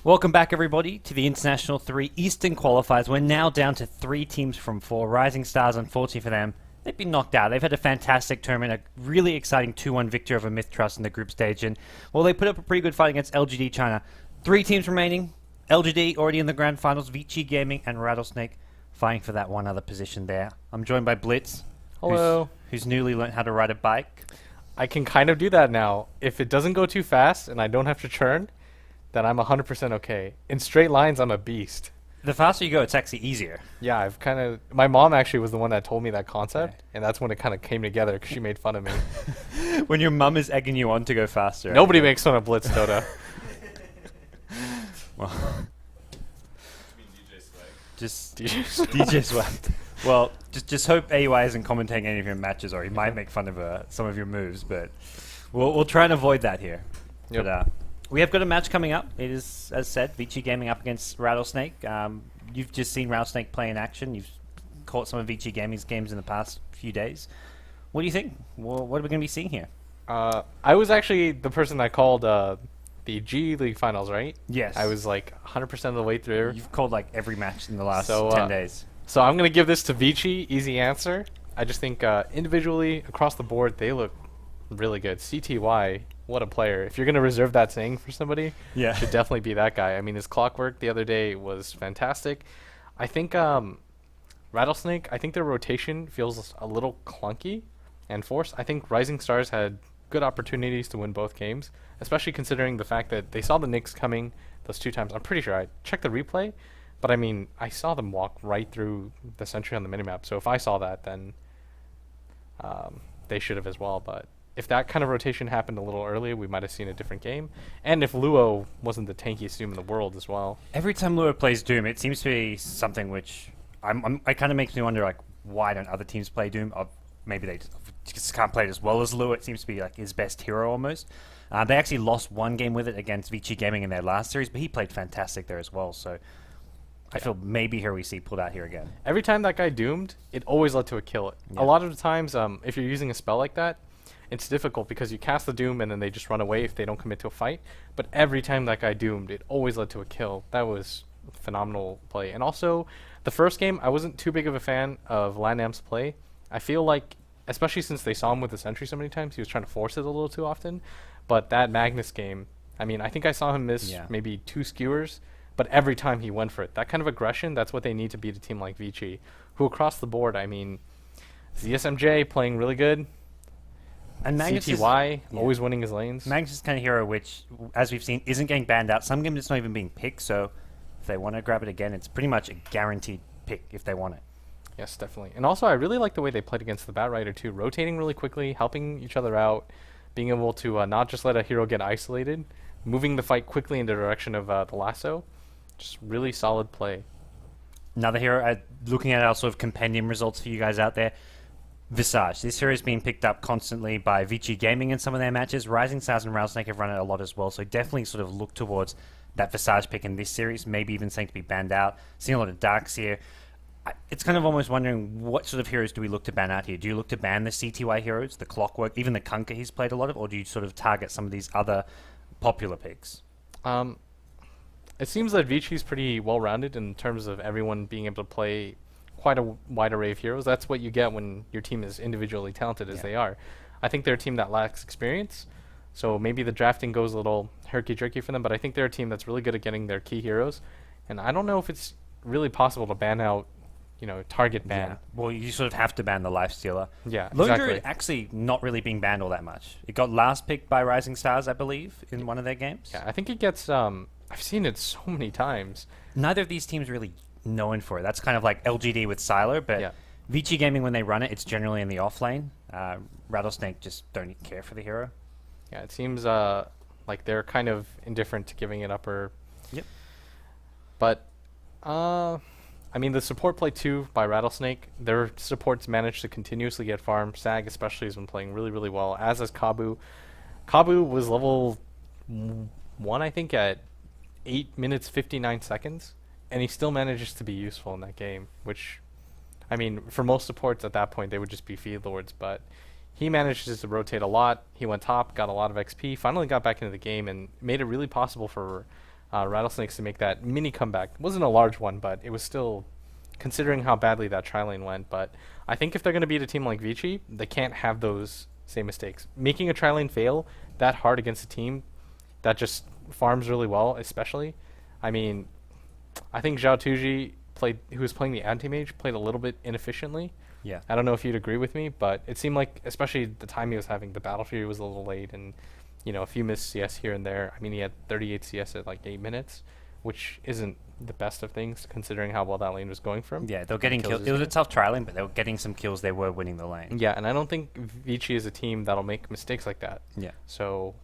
Welcome back, everybody, to the International 3 Eastern Qualifiers. We're now down to 3 teams from 4. Rising Stars, unfortunately for them, they've been knocked out. They've had a fantastic tournament, a really exciting 2-1 victory over Myth Trust in the group stage. And, well, they put up a pretty good fight against LGD China. 3 teams remaining. LGD already in the grand finals. Vici Gaming and Rattlesnake fighting for that one other position there. I'm joined by Blitz. Hello. Who's newly learned how to ride a bike. I can kind of do that now. If it doesn't go too fast and I don't have to churn, then I'm 100% okay. In straight lines, I'm a beast. The faster you go, it's actually easier. Yeah, I've kind of... My mom actually was the one that told me that concept, and that's when it kind of came together because she made fun of me. When your mum is egging you on to go faster. Nobody makes fun of Blitz, Dota. Well, just DJ DJ Swag. Well, just hope AUI isn't commentating any of your matches, or he might make fun of some of your moves. But we'll try and avoid that here. Yep. But we have got a match coming up. It is, as said, Vici Gaming up against Rattlesnake. You've just seen Rattlesnake play in action. You've caught some of Vici Gaming's games in the past few days. What do you think? What are we going to be seeing here? I was actually the person that called the G League finals, right? Yes. I was like 100% of the way through. You've called like every match in the last 10 days. So I'm going to give this to Vici. Easy answer. I just think individually, across the board, they look really good. CTY, what a player. If you're going to reserve that saying for somebody, yeah, should definitely be that guy. I mean, his clockwork the other day was fantastic. I think Rattlesnake, I think their rotation feels a little clunky and forced. I think Rising Stars had good opportunities to win both games, especially considering the fact that they saw the Knicks coming those 2 times. I'm pretty sure I checked the replay, but I mean, I saw them walk right through the sentry on the minimap. So if I saw that, then they should have as well. But if that kind of rotation happened a little earlier, we might have seen a different game. And if Luo wasn't the tankiest Doom in the world as well. Every time Luo plays Doom, it seems to be something which I kind of makes me wonder, like, why don't other teams play Doom? Or maybe they just can't play it as well as Luo. It seems to be like his best hero almost. They actually lost 1 game with it against Vici Gaming in their last series, but he played fantastic there as well. So I feel maybe here we see pulled out here again. Every time that guy doomed, it always led to a kill. Yeah. A lot of the times, if you're using a spell like that, it's difficult because you cast the Doom and then they just run away if they don't commit to a fight. But every time that guy doomed, it always led to a kill. That was phenomenal play. And also, the first game, I wasn't too big of a fan of Landam's play. I feel like, especially since they saw him with the sentry so many times, he was trying to force it a little too often. But that Magnus game, I mean, I think I saw him miss maybe 2 skewers, but every time he went for it. That kind of aggression, that's what they need to beat a team like Vici, who across the board, I mean, ZSMJ playing really good. And Magnus CTY always winning his lanes. Magnus is kind of hero which, as we've seen, isn't getting banned out. Some games it's not even being picked, so if they want to grab it again, it's pretty much a guaranteed pick if they want it. Yes, definitely. And also, I really like the way they played against the Bat Rider too, rotating really quickly, helping each other out, being able to not just let a hero get isolated, moving the fight quickly in the direction of the lasso. Just really solid play. Another hero, looking at our sort of compendium results for you guys out there, Visage. This hero is being picked up constantly by Vici Gaming in some of their matches. Rising Stars and Rattlesnake have run it a lot as well, so definitely sort of look towards that Visage pick in this series, maybe even saying to be banned out. Seeing a lot of Darks here. It's kind of almost wondering what sort of heroes do we look to ban out here? Do you look to ban the CTY heroes, the Clockwork, even the Kunkka he's played a lot of, or do you sort of target some of these other popular picks? It seems that Vici's pretty well-rounded in terms of everyone being able to play quite a wide array of heroes. That's what you get when your team is individually talented as they are. I think they're a team that lacks experience, so maybe the drafting goes a little herky-jerky for them, but I think they're a team that's really good at getting their key heroes. And I don't know if it's really possible to ban out, target ban. Yeah. Well, you sort of have to ban the Lifestealer. Yeah, Lone exactly. Druid actually not really being banned all that much. It got last picked by Rising Stars, I believe, in one of their games. Yeah, I think it gets... I've seen it so many times. Neither of these teams really known for it. That's kind of like LGD with Sylar, but Vici Gaming, when they run it, it's generally in the off lane. Rattlesnake just don't care for the hero. Yeah, it seems like they're kind of indifferent to giving it up or... Yep. But, I mean, the support play too by Rattlesnake, their supports managed to continuously get farm. Sag especially has been playing really, really well, as has Kabu. Kabu was level 1, I think, at 8 minutes 59 seconds, and he still manages to be useful in that game, which, I mean, for most supports at that point, they would just be feed lords, but he manages to rotate a lot. He went top, got a lot of XP, finally got back into the game, and made it really possible for Rattlesnakes to make that mini comeback. It wasn't a large one, but it was still, considering how badly that tri-lane went. But I think if they're going to beat a team like Vici, they can't have those same mistakes. Making a tri-lane fail that hard against a team that just farms really well, especially. I mean, I think Zhao Tuji who was playing the anti-mage, played a little bit inefficiently. Yeah. I don't know if you'd agree with me, but it seemed like, especially the time he was having, the Battle Fury was a little late, and a few missed CS here and there. I mean, he had 38 CS at like 8 minutes, which isn't the best of things considering how well that lane was going from. Yeah, they were getting kills. It was a tough trialing, but they were getting some kills. They were winning the lane. Yeah, and I don't think Vici is a team that'll make mistakes like that. Yeah. So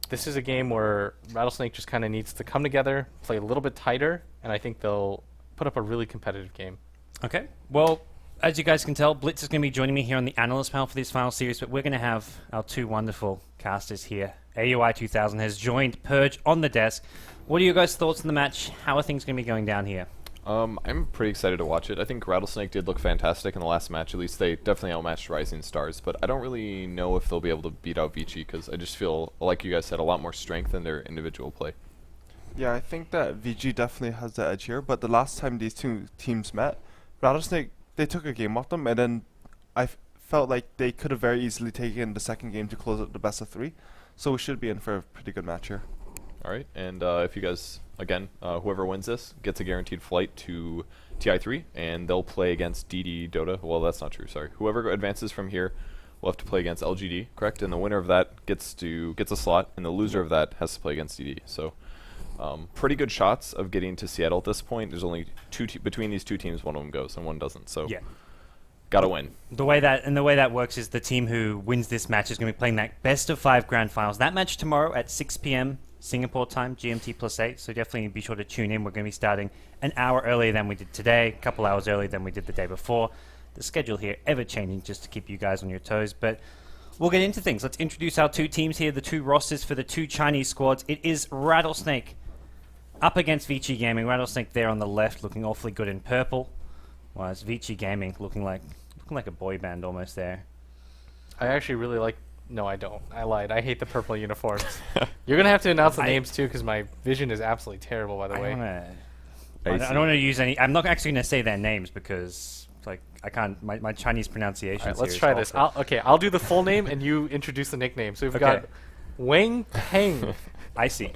this is a game where Rattlesnake just kind of needs to come together, play a little bit tighter, and I think they'll put up a really competitive game. Okay. Well, as you guys can tell, Blitz is going to be joining me here on the analyst panel for this final series, but we're going to have our two wonderful casters here. AUI 2000 has joined Purge on the desk. What are your guys' thoughts on the match? How are things going to be going down here? I'm pretty excited to watch it. I think Rattlesnake did look fantastic in the last match. At least they definitely outmatched Rising Stars, but I don't really know if they'll be able to beat out Vici because I just feel, like you guys said, a lot more strength in their individual play. Yeah, I think that VG definitely has the edge here, but the last time these two teams met, Rattlesnake, they took a game off them, and then I felt like they could have very easily taken the second game to close out the best of 3, so we should be in for a pretty good match here. Alright, and if you guys, again, whoever wins this gets a guaranteed flight to TI3, and they'll play against DD Dota. Well, that's not true, sorry. Whoever advances from here will have to play against LGD, correct? And the winner of that gets a slot, and the loser of that has to play against DD. So pretty good shots of getting to Seattle at this point. There's only between these two teams, one of them goes and one doesn't. So yeah, gotta win. The way that works is the team who wins this match is going to be playing that best of 5 grand finals. That match tomorrow at 6 p.m. Singapore time, GMT +8. So definitely be sure to tune in. We're going to be starting an hour earlier than we did today, a couple hours earlier than we did the day before. The schedule here ever changing just to keep you guys on your toes, but we'll get into things. Let's introduce our two teams here, the two rosters for the two Chinese squads. It is Rattlesnake up against Vici Gaming. Rattlesnake there on the left, looking awfully good in purple, whereas Vici Gaming looking like a boy band almost there. I actually really like... No, I don't. I lied. I hate the purple uniforms. You're going to have to announce the names too, because my vision is absolutely terrible, by the way. I don't want to use any... I'm not actually going to say their names because I can't... My Chinese pronunciation is let's try this. I'll do the full name and you introduce the nickname. So we've got Wang Peng. I see.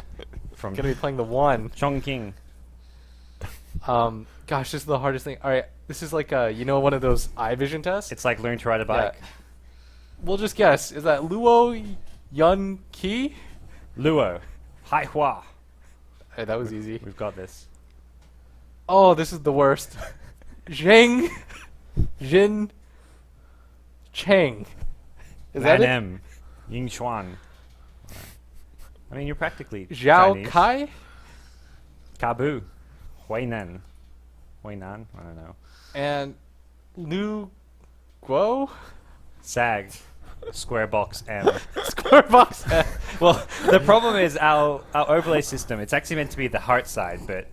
From Going to be playing the 1. Chongqing. Gosh, this is the hardest thing. All right, this is like one of those eye vision tests. It's like learn to ride a bike. Yeah. We'll just guess. Is that Luo Yun Qi? Luo. Hai Hua. Hey, that was easy. We've got this. Oh, this is the worst. Zheng Jin Cheng. Is that it? M. Ying Xuan. I mean, you're practically Zhao Chinese. Kai? Kabu. Huinan. I don't know. And Lu Guo? SAG. Square box M. Square box. Well, the problem is our overlay system, it's actually meant to be the heart side, but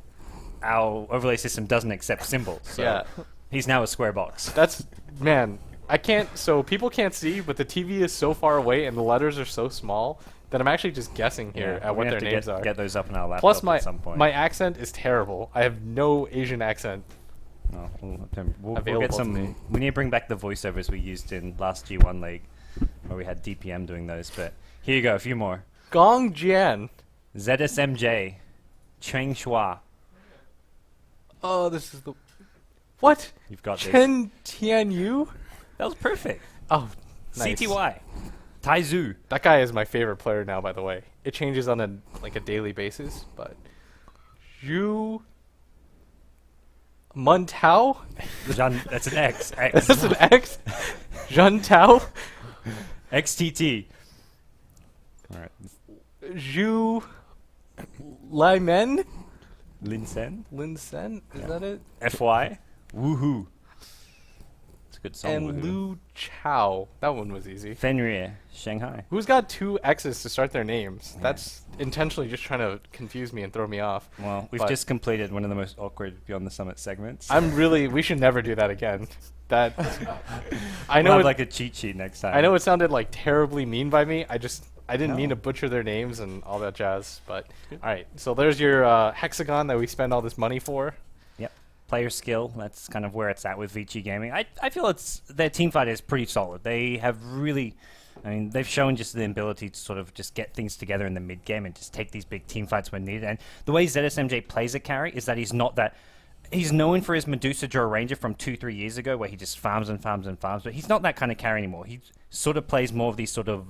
our overlay system doesn't accept symbols. So Yeah. he's now a square box. That's... Man, I can't... So people can't see, but the TV is so far away and the letters are so small that I'm actually just guessing here at what their names are. Get those up in our laptop Plus, at some point. my accent is terrible. I have no Asian accent. Oh, we'll Available get to some. me. We need to bring back the voiceovers we used in last G1 League, where we had DPM doing those. But here you go, a few more. Gong Jian. ZSMJ, Cheng Shua. Oh, this is the... What? You've got this. Chen Tianyu? That was perfect. Oh, nice. CTY, Taizu. That guy is my favorite player now, by the way. It changes on a daily basis, but... Zhu... Muntao? That's an X. X. That's an X? Zhun Tao? XTT. All right. Zhu... Lai Men? Lin Sen. Lin Sen? Is that it? FY. Woohoo. It's a good song. And Woohoo. Lu Chao. That one was easy. Fenrir, Shanghai. Who's got 2 X's to start their names? That's intentionally just trying to confuse me and throw me off. Well, we've But just completed one of the most awkward Beyond the Summit segments. we should never do that again. I We'll know have it, like a cheat sheet next time. I know it sounded like terribly mean by me. I didn't mean No. to butcher their names and all that jazz. But all right, so there's your hexagon that we spend all this money for. Yep. Player skill, that's kind of where it's at with Vici Gaming. I feel their team fight is pretty solid. They have really, I mean, they've shown just the ability to sort of just get things together in the mid game and just take these big team fights when needed. And the way ZSMJ plays a carry is that he's not that. He's known for his Medusa Draw Ranger from 2-3 years ago, where he just farms and farms and farms, but he's not that kind of carry anymore. He sort of plays more of these sort of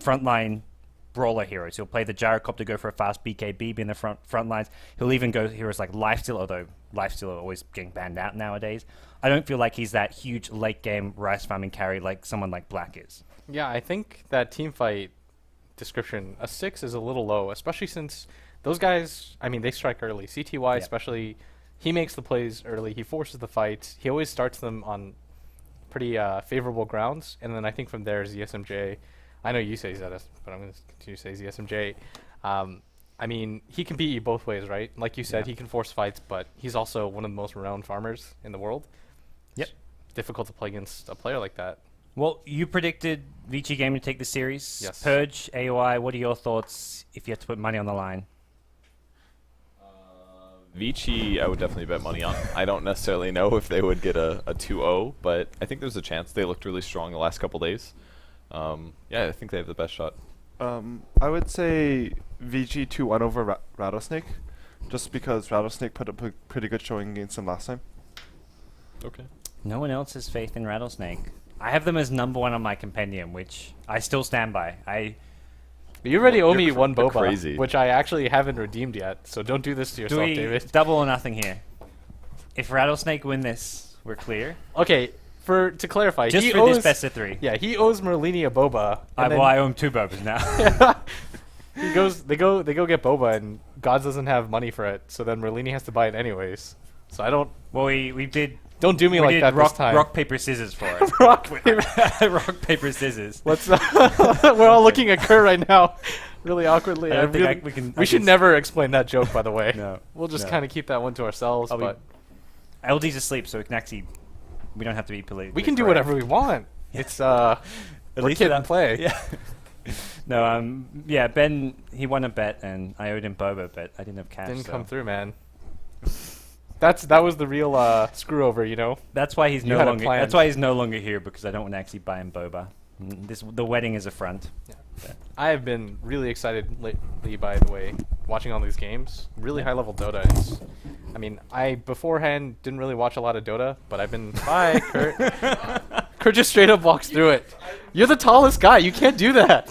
frontline brawler heroes. He'll play the Gyrocopter, go for a fast BKB, be in the front lines. He'll even go heroes like Lifesteal, although Lifesteal are always getting banned out nowadays. I don't feel like he's that huge late game rice farming carry like someone like Black is. Yeah, I think that team fight description, a 6 is a little low, especially since those guys, I mean, they strike early. CTY especially, he makes the plays early. He forces the fights. He always starts them on pretty favorable grounds. And then I think from there, ZSMJ, I know you say ZS, but I'm going to continue to say ZSMJ. I mean, he can beat you both ways, right? Like you said, he can force fights, but he's also one of the most renowned farmers in the world. Yep. It's difficult to play against a player like that. Well, you predicted Vici Gaming to take the series. Yes. Purge, AOI, what are your thoughts if you had to put money on the line? Vici, I would definitely bet money on. I don't necessarily know if they would get a 2-0, but I think there's a chance. They looked really strong the last couple days. Yeah, I think they have the best shot. I would say VG 2-1 over Rattlesnake, just because Rattlesnake put up a pretty good showing against them last time. Okay. No one else has faith in Rattlesnake. I have them as number 1 on my compendium, which I still stand by. You already owe me You're one boba, crazy. which I actually haven't redeemed yet. So don't do this to Do yourself, we David. double or nothing here? If Rattlesnake win this, we're clear. Okay, to clarify, Just he for owes, this best of 3. Yeah, he owes Merlini a boba. and then I owe him 2 bobas now. he goes. They go get boba, and Gods doesn't have money for it. So then Merlini has to buy it anyways. So I don't. Well, we did. Don't do me We like did that rock, this time. rock, paper, scissors for it. rock, paper. Rock, paper, scissors. Let's. We're all looking at Kurt right now, really awkwardly. I don't think really- we can. we should never explain that joke, by the way. No. We'll just No. kind of keep that one to ourselves. I'll be- But LD's asleep, so we can actually. We don't have to be polite. we can do whatever we want. It's At we're least kid without- and play. Yeah. No, yeah, Ben, he won a bet, and I owed him boba, but I didn't have cash. Didn't so. come through, man. That was the real screw over, you know. That's why he's You no had a longer. plan. That's why he's no longer here, because I don't want to actually buy him boba. The wedding is a front. I have been really excited lately, by the way, watching all these games. Really high level Dota. I mean, I beforehand didn't really watch a lot of Dota, but I've been. Bye, Kurt. Kurt just straight up walks through it. You're the tallest guy. You can't do that.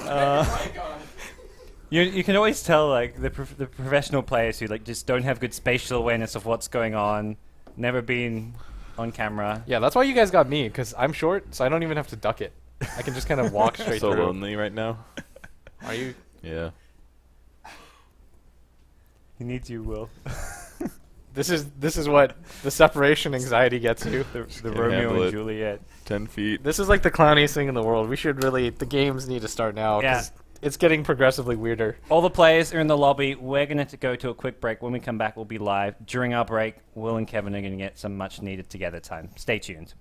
You can always tell like the professional players who like just don't have good spatial awareness of what's going on, never been on camera. Yeah, that's why you guys got me, because I'm short, so I don't even have to duck it. I can just kind of walk straight So through. lonely right now. Are you? Yeah. He needs you, Will. This is what the separation anxiety gets you. The Can't Romeo handle and it. Juliet. 10 feet. This is like the clowniest thing in the world. We should really. The games need to start now. Yeah. 'Cause it's getting progressively weirder. All the players are in the lobby. We're going to go to a quick break. When we come back, we'll be live. During our break, Will and Kevin are going to get some much needed together time. Stay tuned.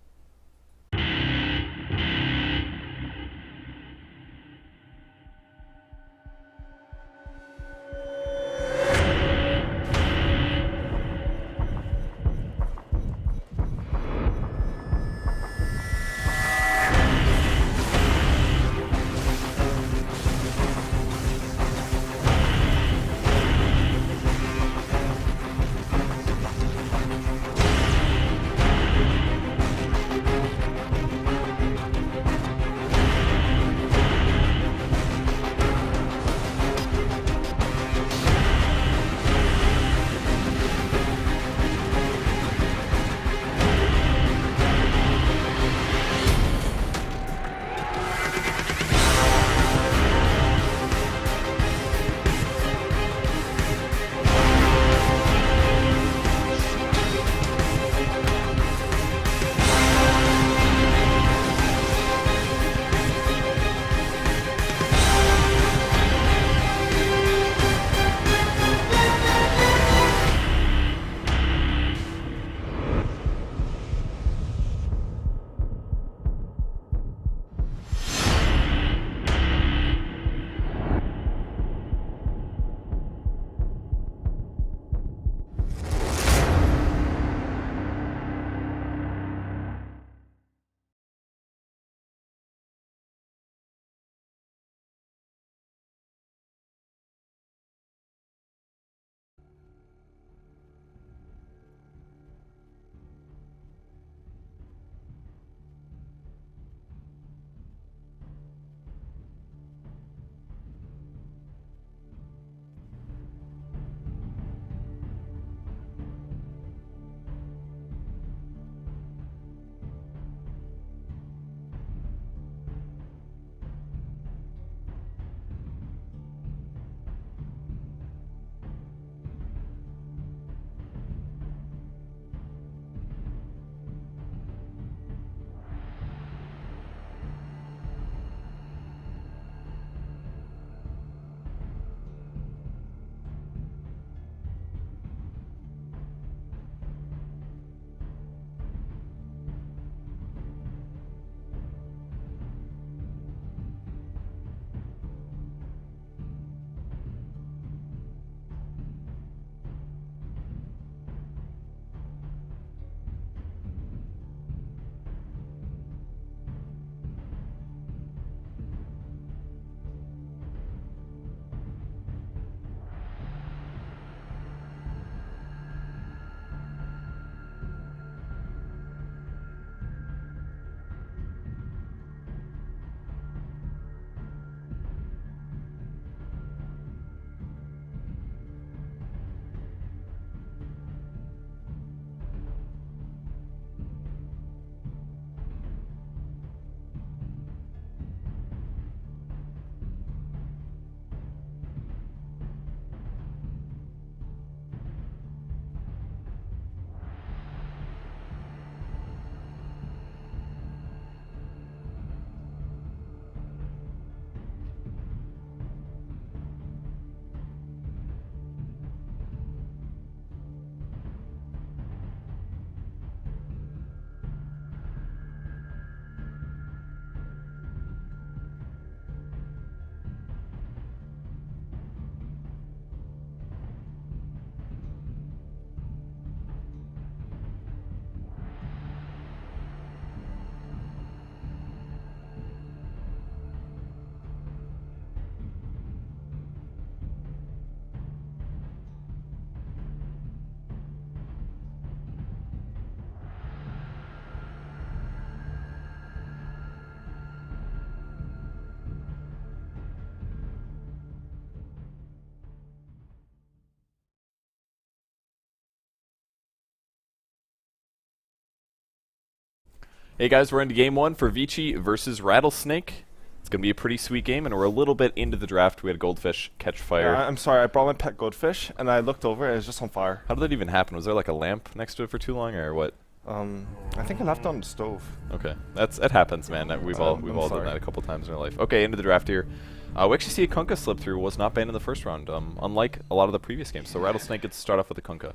Hey guys, we're into game 1 for Vici versus Rattlesnake. It's going to be a pretty sweet game, and we're a little bit into the draft. We had Goldfish catch fire. Yeah, I'm sorry, I brought my pet goldfish, and I looked over, and it was just on fire. How did that even happen? Was there like a lamp next to it for too long, or what? I think I left it on the stove. Okay, it happens, man. We've all done sorry. that a couple times in our life. Okay, into the draft here. We actually see a Kunkka slip through. Was not banned in the first round, unlike a lot of the previous games. So Rattlesnake gets to start off with a Kunkka.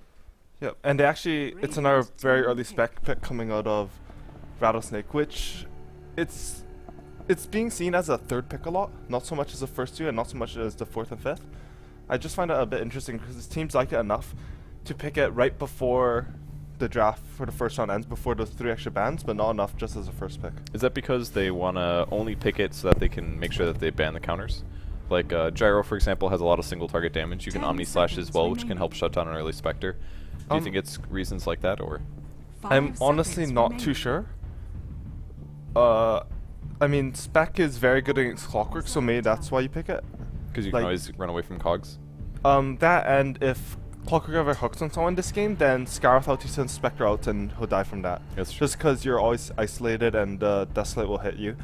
Yep, and they actually, it's another very early spec pick coming out of Rattlesnake, which it's being seen as a third pick a lot, not so much as the first two, and not so much as the fourth and fifth. I just find it a bit interesting because teams like it enough to pick it right before the draft for the first round ends, before those 3 extra bans, but not enough just as a first pick. Is that because they want to only pick it so that they can make sure that they ban the counters? Like Gyro, for example, has a lot of single target damage. You can Omni Slash as well, which can help shut down an early Spectre. Do you think it's reasons like that, or? I'm honestly not too sure. I mean, Spec is very good against Clockwork, so maybe that's why you pick it. Because you can always run away from Cogs? That, and if Clockwork ever hooks on someone this game, then Scarif out, he sends Spectre out, and he'll die from that. That's true. Just because you're always isolated, and Desolate will hit you.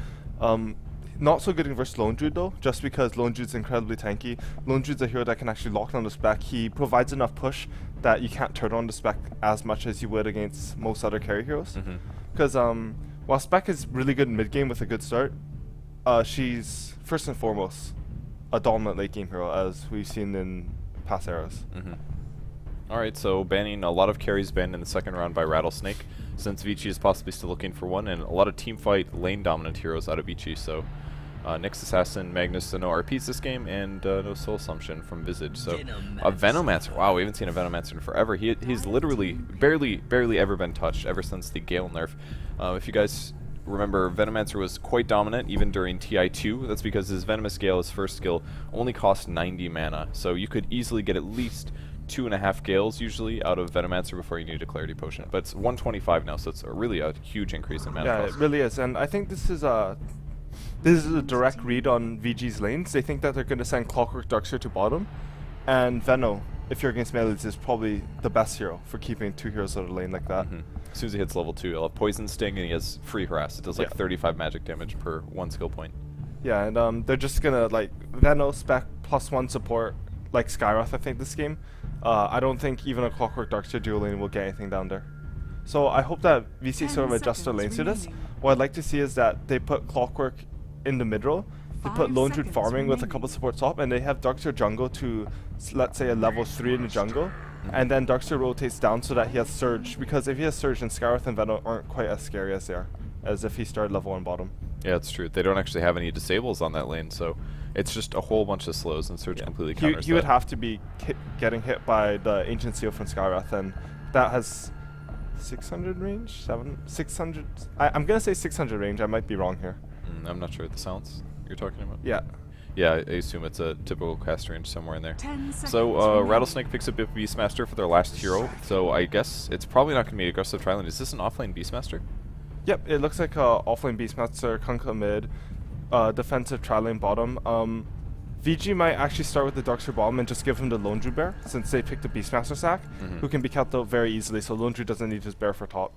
Not so good versus Lone Druid though, just because Lone Druid's incredibly tanky. Lone Druid's a hero that can actually lock down the spec. He provides enough push that you can't turn on the spec as much as you would against most other carry heroes. Because while spec is really good in mid game with a good start, she's first and foremost a dominant late game hero, as we've seen in past eras. Alright, so banning a lot of carries banned in the second round by Rattlesnake, since Vici is possibly still looking for one, and a lot of teamfight lane dominant heroes out of Vici, so Nyx Assassin, Magnus, no RPs this game, and no Soul Assumption from Visage. So a Venomancer. Wow, we haven't seen a Venomancer in forever. He's literally barely ever been touched ever since the Gale nerf. If you guys remember, Venomancer was quite dominant even during TI2. That's because his Venomous Gale, his first skill, only cost 90 mana. So you could easily get at least 2.5 Gales usually out of Venomancer before you need a Clarity Potion. But it's 125 now, so it's really a huge increase in mana Yeah, cost. it really is, and I think this is a direct read on VG's lanes. They think that they're going to send Clockwork Darkseer to bottom, and Veno, if you're against melees, is probably the best hero for keeping 2 heroes out of the lane like that. As soon as he hits level 2, he'll have Poison Sting, and he has Free Harass. It does like 35 magic damage per 1 skill point. Yeah, and they're just gonna like Veno spec +1 support like Skyroth, I think, this game. I don't think even a Clockwork Darkseer dual lane will get anything down there. So I hope that VC sort of adjusts their lanes to this. What I'd like to see is that they put Clockwork in the mid row, they put Lone Druid farming with a couple support top, and they have Darkseer jungle to, let's say, a level 3 in the jungle, and then Darkseer rotates down so that he has Surge, because if he has Surge, then Skyroth and Veno aren't quite as scary as they are, as if he started level 1 bottom. Yeah, it's true. They don't actually have any disables on that lane, so it's just a whole bunch of slows, and Surge completely counters He would have to be getting hit by the Ancient Seal from Skyroth, and that has 600 range? 600? I'm going to say 600 range. I might be wrong here. I'm not sure the silence you're talking about. Yeah. Yeah, I assume it's a typical cast range somewhere in there. So Rattlesnake picks up Beastmaster for their last hero, so I guess it's probably not going to be aggressive Triland. Is this an offlane Beastmaster? Yep, it looks like offlane Beastmaster, Kunkka mid, defensive Tri-lane bottom. VG might actually start with the Darkseer bottom and just give him the Lone Druid bear, since they picked the Beastmaster sack, who can be kept out very easily, so Lone Druid doesn't need his bear for top.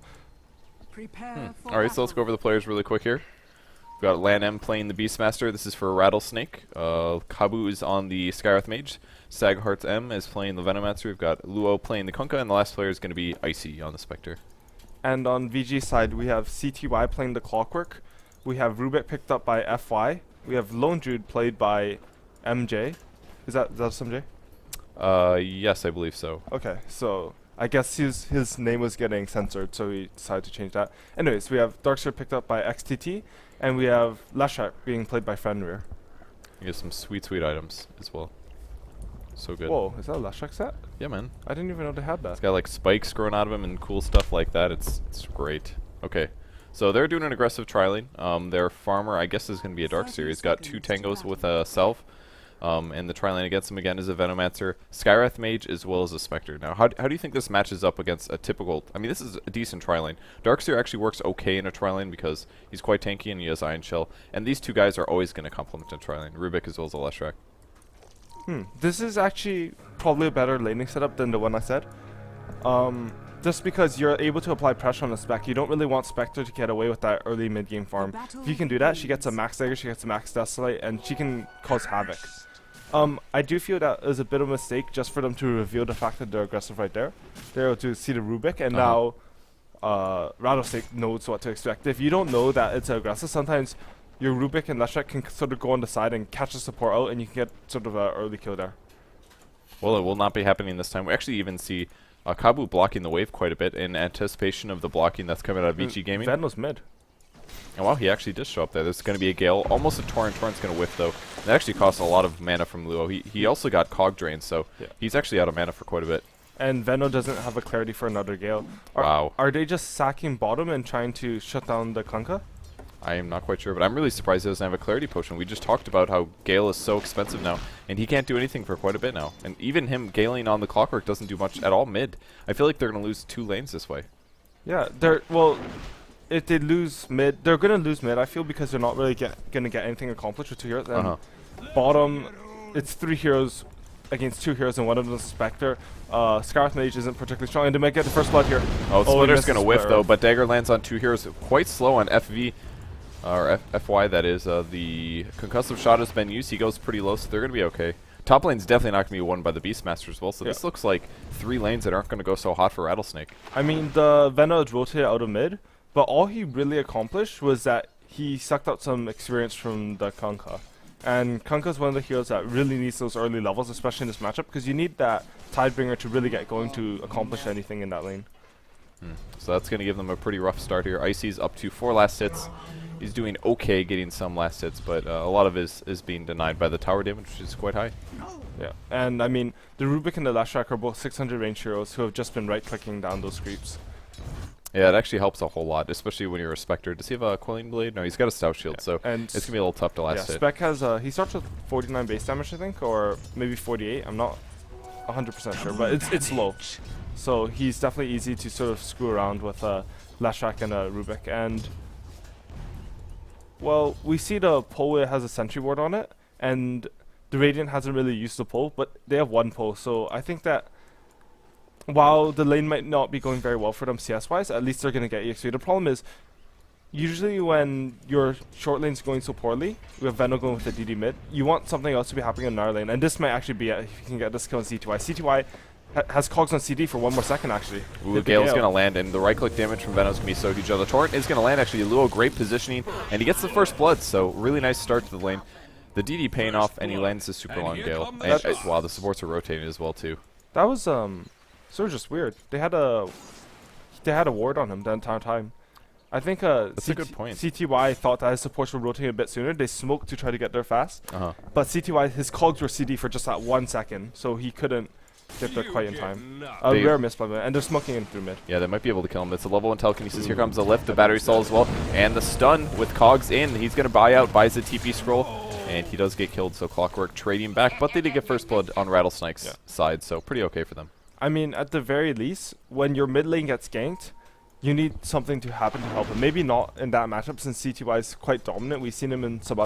Alright, so let's go over the players really quick here. We've got Lan M playing the Beastmaster. This is for Rattlesnake. Kabu is on the Skyroth Mage. Sagheart M is playing the Venomancer. We've got Luo playing the Kunkka, and the last player is going to be Icy on the Spectre. And on VG side, we have CTY playing the Clockwork. We have Rubik picked up by FY. We have Lone Druid played by MJ. Is that SMJ? Yes, I believe so. Okay, so I guess his name was getting censored, so we decided to change that. Anyways, we have Darkseer picked up by XTT, and we have Leshak being played by Fenrir. You get some sweet items as well. So good. Whoa, is that a Leshak set? Yeah, man. I didn't even know they had that. It's got like spikes growing out of him and cool stuff like that. It's great. Okay. So they're doing an aggressive Tri-lane. Their farmer, I guess, is going to be a Darkseer. He's got 2 tangos with a Self. And the Tri-lane against him again is a Venomancer, Skyrath Mage, as well as a Spectre. Now, how do you think this matches up against a typical... I mean, this is a decent Tri-lane. Darkseer actually works okay in a Tri-lane because he's quite tanky and he has Iron Shell. And these 2 guys are always going to complement a Tri-lane, Rubik as well as a Leshak. This is actually probably a better laning setup than the one I said. just because you're able to apply pressure on the Spec, you don't really want Spectre to get away with that early mid-game farm. If you can do that, she gets a max dagger, she gets a max desolate, and she can cause havoc. I do feel that is a bit of a mistake just for them to reveal the fact that they're aggressive right there. They're able to see the Rubik, and now Rattlesnake knows what to expect. If you don't know that it's aggressive, sometimes your Rubik and Leshek can sort of go on the side and catch the support out, and you can get sort of an early kill there. Well, it will not be happening this time. We actually even see Kabu blocking the wave quite a bit in anticipation of the blocking that's coming out of Vici Gaming. Venlo's mid. And wow, he actually did show up there. There's going to be a Gale, almost a Torrent. Torrent's going to whiff, though. That actually costs a lot of mana from Luo. He also got Cog Drain, so he's actually out of mana for quite a bit. And Venno doesn't have a clarity for another Gale. Wow. Are they just sacking bottom and trying to shut down the Kunkka? I am not quite sure, but I'm really surprised he doesn't have a Clarity Potion. We just talked about how Gale is so expensive now, and he can't do anything for quite a bit now. And even him Galing on the Clockwork doesn't do much at all mid. I feel like they're going to lose 2 lanes this way. Yeah, well, if they lose mid, they're going to lose mid, I feel, because they're not really going to get anything accomplished with 2 heroes. And bottom, it's 3 heroes against 2 heroes, and one of them is Spectre. Scarlet Mage isn't particularly strong, and they might get the first blood here. Oh, Splitter's going to whiff, though, but Dagger lands on 2 heroes. Quite slow on FV. Or FY, that is. The concussive shot has been used. He goes pretty low, so they're going to be okay. Top lane's definitely not going to be won by the Beastmaster as well, so this looks like 3 lanes that aren't going to go so hot for Rattlesnake. I mean, the Venom rotated out of mid, but all he really accomplished was that he sucked out some experience from the Kunkka. And Kunkka's one of the heroes that really needs those early levels, especially in this matchup, because you need that Tidebringer to really get going to accomplish anything in that lane. So that's going to give them a pretty rough start here. Icy's up to 4 last hits. He's doing okay getting some last hits, but a lot of his is being denied by the tower damage, which is quite high. Yeah, and I mean, the Rubik and the Lashrak are both 600 range heroes who have just been right-clicking down those creeps. Yeah, it actually helps a whole lot, especially when you're a Spectre. Does he have a Quelling Blade? No, he's got a Stout Shield, so and it's going to be a little tough to last hit. Spec has, he starts with 49 base damage, I think, or maybe 48. I'm not 100% sure, but it's low. So he's definitely easy to sort of screw around with Lashrak and Rubik. And, well, we see the pole has a sentry ward on it, and the Radiant hasn't really used the pole, but they have 1 pole. So I think that while the lane might not be going very well for them CS-wise, at least they're going to get EXP. The problem is, usually when your short lane's going so poorly, we have Venom going with the DD mid, you want something else to be happening in our lane, and this might actually be it if you can get this kill on CTY. CTY has cogs on CD for 1 more second, actually. Ooh, Gale's going to land, and the right-click damage from Venom's going to be so huge. The Torrent is going to land, actually. Luo, great positioning, and he gets the first blood, so really nice start to the lane. The DD paying off, and he lands the super long Gale. And, wow, the supports are rotating as well, too. That was sort of just weird. They had a ward on him the entire time. I think that's a good point. CTY thought that his supports were rotating a bit sooner. They smoked to try to get there fast. But CTY, his cogs were CD for just that 1 second, so he couldn't get there quite in time. A rare miss by mid, and they're smoking him through mid. Yeah, they might be able to kill him. It's a level 1 telekinesis. Here comes the lift, the battery stall as well, and the stun with cogs in. He's going to buy out, buys the TP scroll, and he does get killed, so Clockwork trading back, but they did get first blood on Rattlesnake's side, so pretty okay for them. I mean, at the very least, when your mid lane gets ganked, you need something to happen to help him. Maybe not in that matchup, since CTY is quite dominant. We've seen him in sub